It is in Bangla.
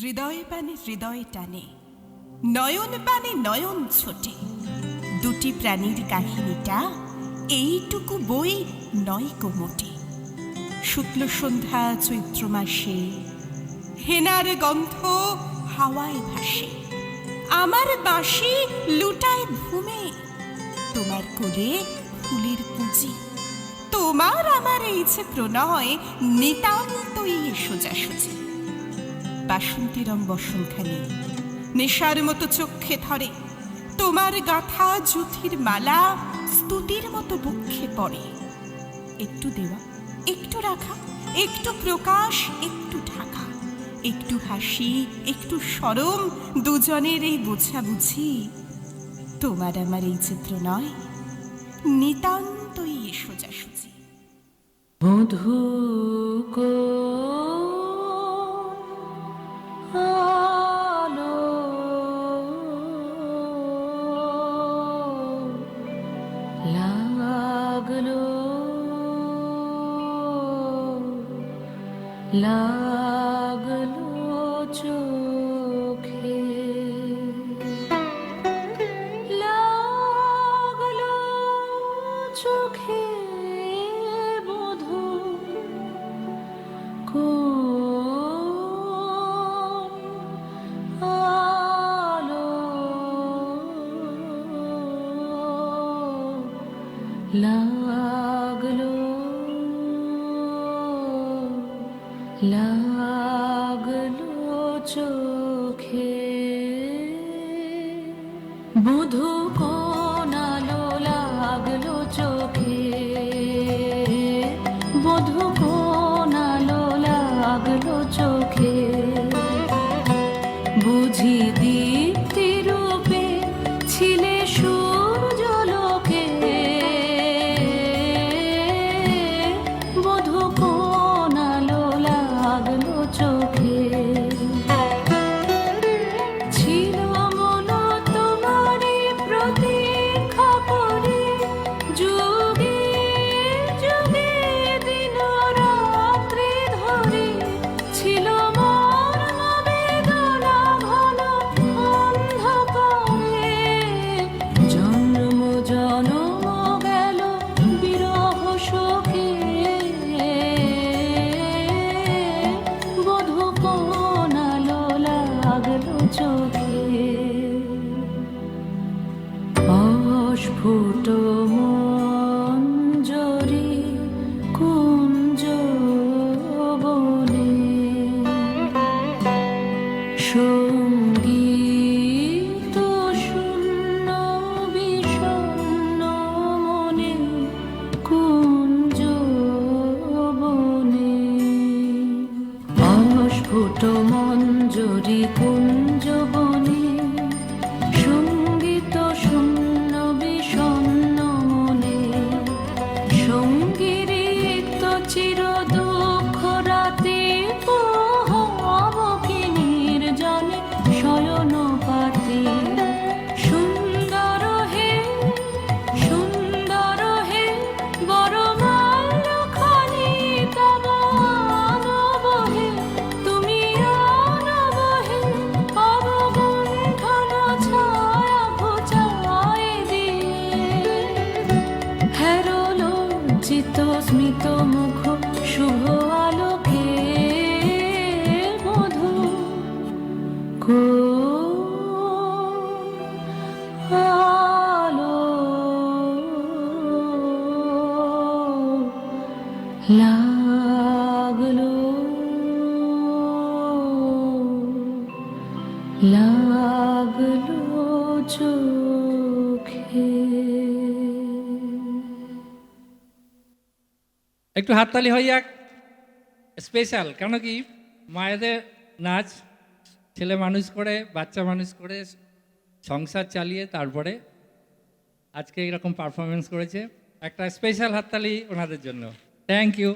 হৃদয় পানে হৃদয় টানে, নয়ন পানে নয়ন ছোটে। দুটি প্রাণীর কাহিনীটা এইটুকু বই নয় কোমটে। শুক্ল সন্ধ্যা চৈত্র মাসে, হেনার গন্ধ হাওয়ায় ভাসে। আমার বাঁশি লুটায় ঘুমে, তোমার কোলে ফুলের পুঁজি। তোমার আমার এই যে প্রণয়, নিতান্তই সোজাসুজি। বাসন্তী রং বসনখানি নেশার মতো চক্ষে ধরে, তোমার গাঁথা জুথির মালা স্তুতির মতো বক্ষে পড়ে। একটু দেওয়া, একটু রাখা, একটু প্রকাশ, একটু ঢাকা, একটু হাসি, একটু সরম, দুজনের এই বোঝাবুঝি। তোমার আমার এই চিত্র নয়, নিতান্তই সোজাসুজি। মধু আলো লাগলো লাগলো চোখে, লাগলো চোখে বধূ আলো লাগলো লাগলো চোখে, বধূ কোন আলো লাগলো চোখে, বধূ কোন আলো লাগলো চোখে। বুঝি দীপ্তি রূপে ছিলে সূর্যলোকে, বধূ কোন আলো লাগলো চোখে। ছিল মন তোমারই প্রতীক্ষা করে, যুগে যুগে দিন রাত্রি ধরে। ছিল মোর বেদনা ঘন অন্ধকারে, জন্ম জনম গেল বিরহ শোকে। বধূ কোন আলো লাগলো চোখে, অস্ফুট মঞ্জরি কুঞ্জ বনে, সঙ্গীত শূন্য বিষণ্ণ মনে কুঞ্জ বনে। অস্ফুট মঞ্জরি কুঞ্জ বনে, সঙ্গীত শূন্য বিষণ্ণ মনে। সঙ্গীত চির দুঃখ রাতে পোহাবো নির্জনে শয়ন পাতে। সুন্দর হে সুন্দর হে, বরমাল্য খানি তব আনব হে। তুমি আনব হে অবগুণ্ঠন ছায়া ঘুচায় দিয়ে। হেরো লজ্জিত স্মিত মুখ শুভ আলোকে, বধূ আলো লাগলো লাগলো চোখে। একটু হাততালি হয়ে যাক। স্পেশাল কেন কি, মায়েদের নাচ, ছেলে মানুষ করে, বাচ্চা মানুষ করে, সংসার চালিয়ে তারপরে আজকে এরকম পারফরমেন্স করেছে। একটা স্পেশাল হাততালি ওনাদের জন্য। Thank you.